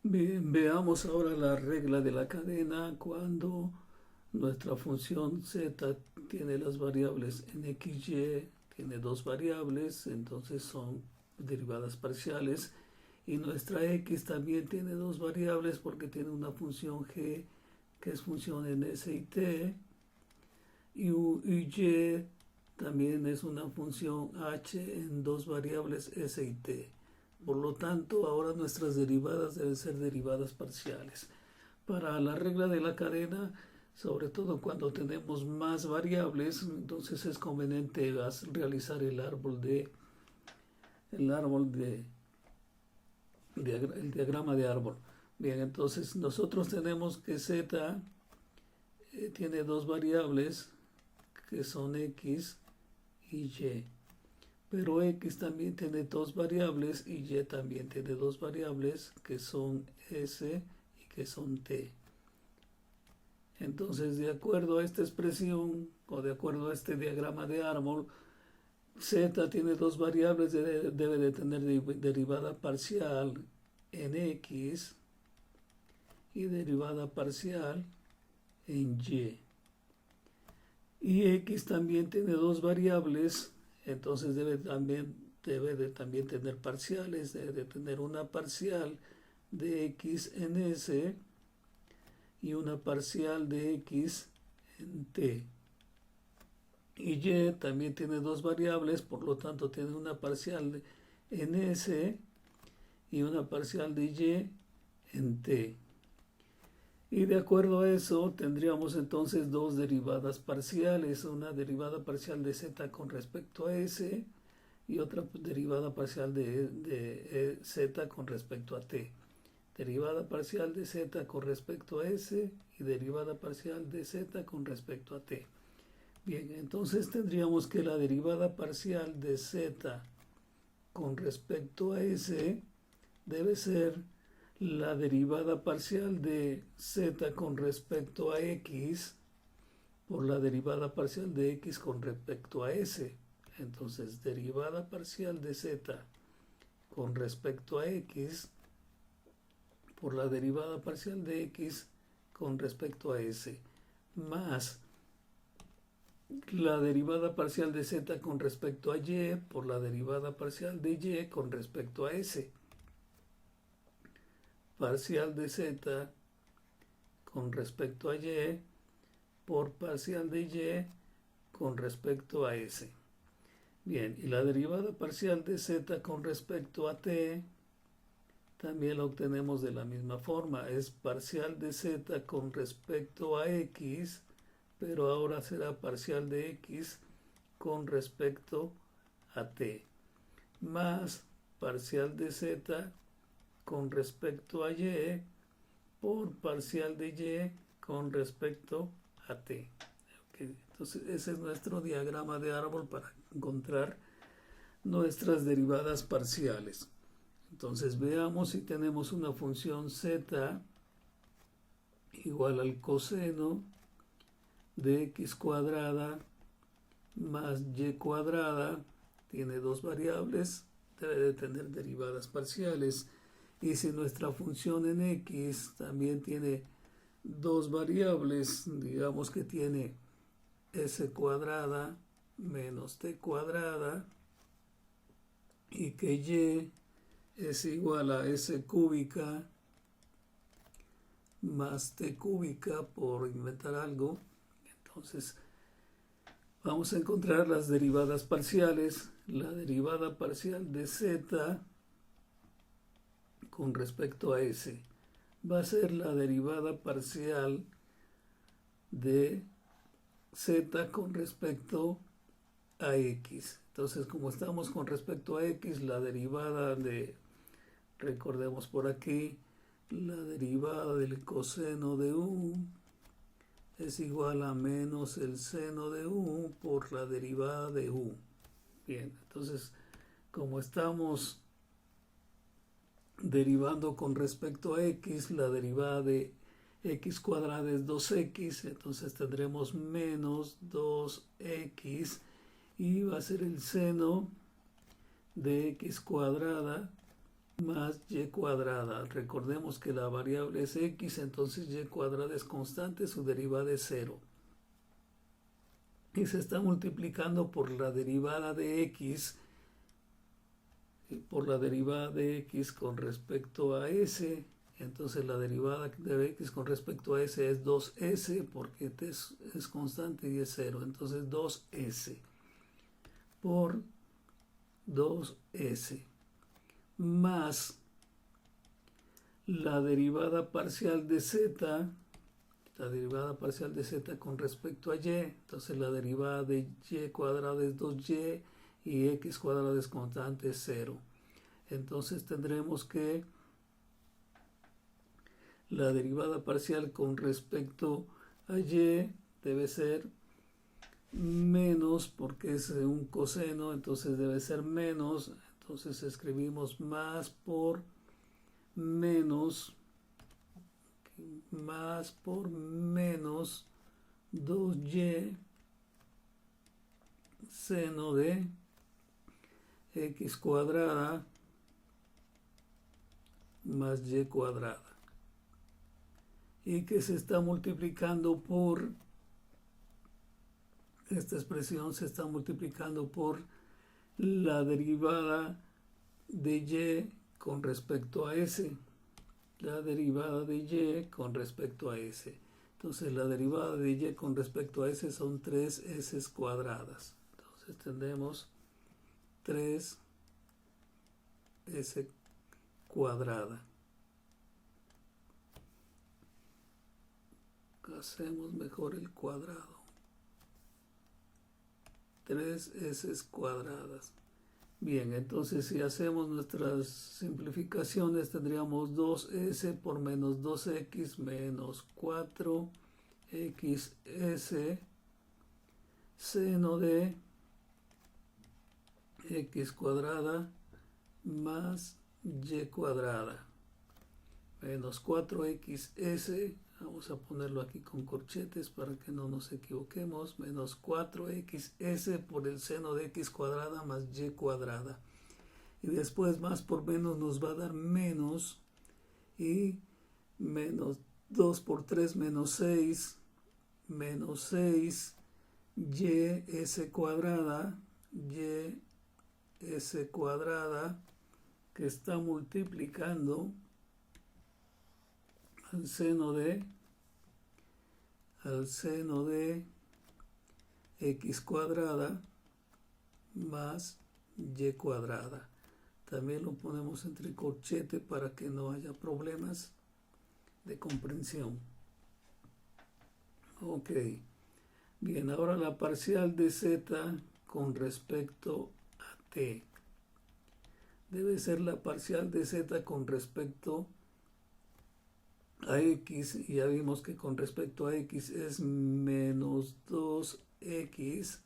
Bien, veamos ahora la regla de la cadena cuando nuestra función z tiene las variables en x, y, tiene dos variables, entonces son derivadas parciales, y nuestra x también tiene dos variables porque tiene una función g que es función en s y t, y y también es una función h en dos variables s y t. Por lo tanto, ahora nuestras derivadas deben ser derivadas parciales. Para la regla de la cadena, sobre todo cuando tenemos más variables, entonces es conveniente realizar el diagrama de árbol. Bien, entonces nosotros tenemos que z tiene dos variables que son x y y. Pero x también tiene dos variables y y también tiene dos variables que son s y que son t. Entonces, de acuerdo a esta expresión o de acuerdo a este diagrama de árbol, z tiene dos variables, debe de tener derivada parcial en x y derivada parcial en y. Y x también tiene dos variables, entonces debe de también tener parciales, debe de tener una parcial de x en s y una parcial de x en t. Y y también tiene dos variables, por lo tanto tiene una parcial en s y una parcial de y en t. Y de acuerdo a eso, tendríamos entonces dos derivadas parciales, una derivada parcial de z con respecto a s y otra derivada parcial de z con respecto a t. Derivada parcial de z con respecto a s y derivada parcial de z con respecto a t. Bien, entonces tendríamos que la derivada parcial de z con respecto a s debe ser la derivada parcial de z con respecto a x por la derivada parcial de x con respecto a s. Entonces, derivada parcial de z con respecto a x por la derivada parcial de x con respecto a s, más la derivada parcial de z con respecto a y por la derivada parcial de y con respecto a s. Parcial de z con respecto a y por parcial de y con respecto a s. Bien, y la derivada parcial de z con respecto a t también la obtenemos de la misma forma. Es parcial de z con respecto a x, pero ahora será parcial de x con respecto a t, más parcial de z con respecto a y por parcial de y con respecto a t. Okay. Entonces ese es nuestro diagrama de árbol para encontrar nuestras derivadas parciales. Entonces veamos si tenemos una función z igual al coseno de x cuadrada más y cuadrada, tiene dos variables, debe de tener derivadas parciales. Y si nuestra función en x también tiene dos variables, digamos que tiene s cuadrada menos t cuadrada, y que y es igual a s cúbica más t cúbica, por inventar algo, entonces vamos a encontrar las derivadas parciales. La derivada parcial de z con respecto a s va a ser la derivada parcial de z con respecto a x. Entonces, como estamos con respecto a x, la derivada recordemos por aquí, la derivada del coseno de u es igual a menos el seno de u por la derivada de u. Bien, entonces, como estamos derivando con respecto a x, la derivada de x cuadrada es 2x, entonces tendremos menos 2x y va a ser el seno de x cuadrada más y cuadrada. Recordemos que la variable es x, entonces y cuadrada es constante, su derivada es 0. Y se está multiplicando por la derivada de x, con respecto a s. Entonces la derivada de x con respecto a s es 2s, porque es constante y es 0. Entonces 2s por 2s más la derivada parcial de z, con respecto a y. Entonces la derivada de y cuadrada es 2y y x cuadrada es constante, es 0. Entonces tendremos que la derivada parcial con respecto a y debe ser menos, porque es un coseno, entonces debe ser menos. Entonces escribimos más por menos 2y seno de x cuadrada más y cuadrada, y que se está multiplicando por, esta expresión se está multiplicando por la derivada de y con respecto a s. Entonces la derivada de y con respecto a s son 3s cuadradas. Entonces tendremos 3s cuadrada. Hacemos mejor el cuadrado. 3s cuadradas. Bien, entonces si hacemos nuestras simplificaciones tendríamos 2s por menos 2x menos 4xs seno de x cuadrada más y cuadrada menos 4xs, vamos a ponerlo aquí con corchetes para que no nos equivoquemos, menos 4xs por el seno de x cuadrada más y cuadrada. Y después más por menos nos va a dar menos, y menos 2 por 3 menos 6 s cuadrada, que está multiplicando al seno de x cuadrada más y cuadrada. También lo ponemos entre corchete para que no haya problemas de comprensión. Ok. Bien, ahora la parcial de z con respecto a t. Debe ser la parcial de z con respecto a x, y ya vimos que con respecto a x es menos 2x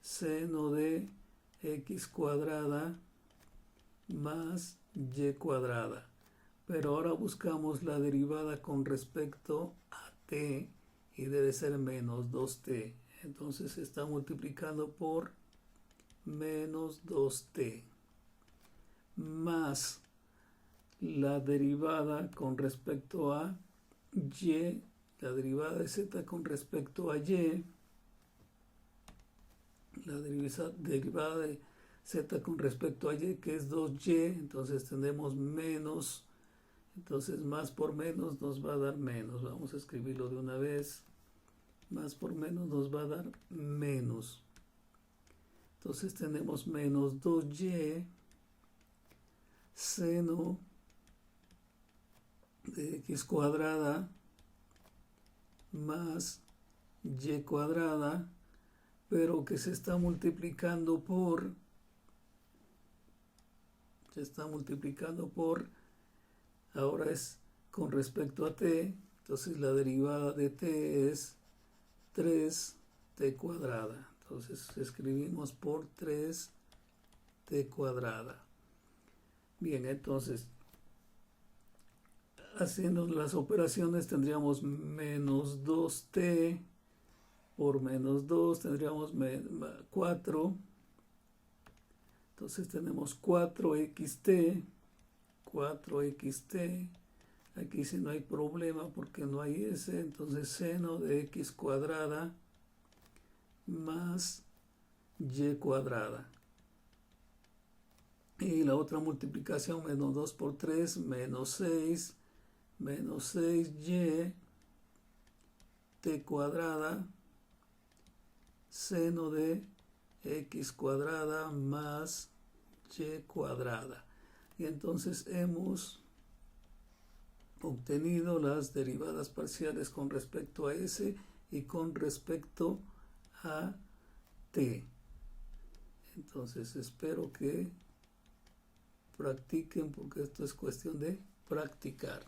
seno de x cuadrada más y cuadrada. Pero ahora buscamos la derivada con respecto a t y debe ser menos 2t. Entonces se está multiplicando por menos 2t más la derivada con respecto a y, la derivada de z con respecto a y, la derivada de z con respecto a y, que es 2y, entonces tenemos menos, entonces más por menos nos va a dar menos. Vamos a escribirlo de una vez. Más por menos nos va a dar menos. Entonces tenemos menos 2y seno de x cuadrada más y cuadrada, pero que se está multiplicando por, ahora es con respecto a t, entonces la derivada de t es 3t cuadrada. Entonces escribimos por 3t cuadrada. Bien, entonces haciendo las operaciones tendríamos menos 2t por menos 2, tendríamos 4. Entonces tenemos 4xt 4xt. Aquí si no hay problema porque no hay s, entonces seno de x cuadrada más y cuadrada. Y la otra multiplicación, menos 2 por 3, menos 6y t cuadrada, seno de x cuadrada más y cuadrada. Y entonces hemos obtenido las derivadas parciales con respecto a s y con respecto a t. Entonces espero que practiquen, porque esto es cuestión de practicar.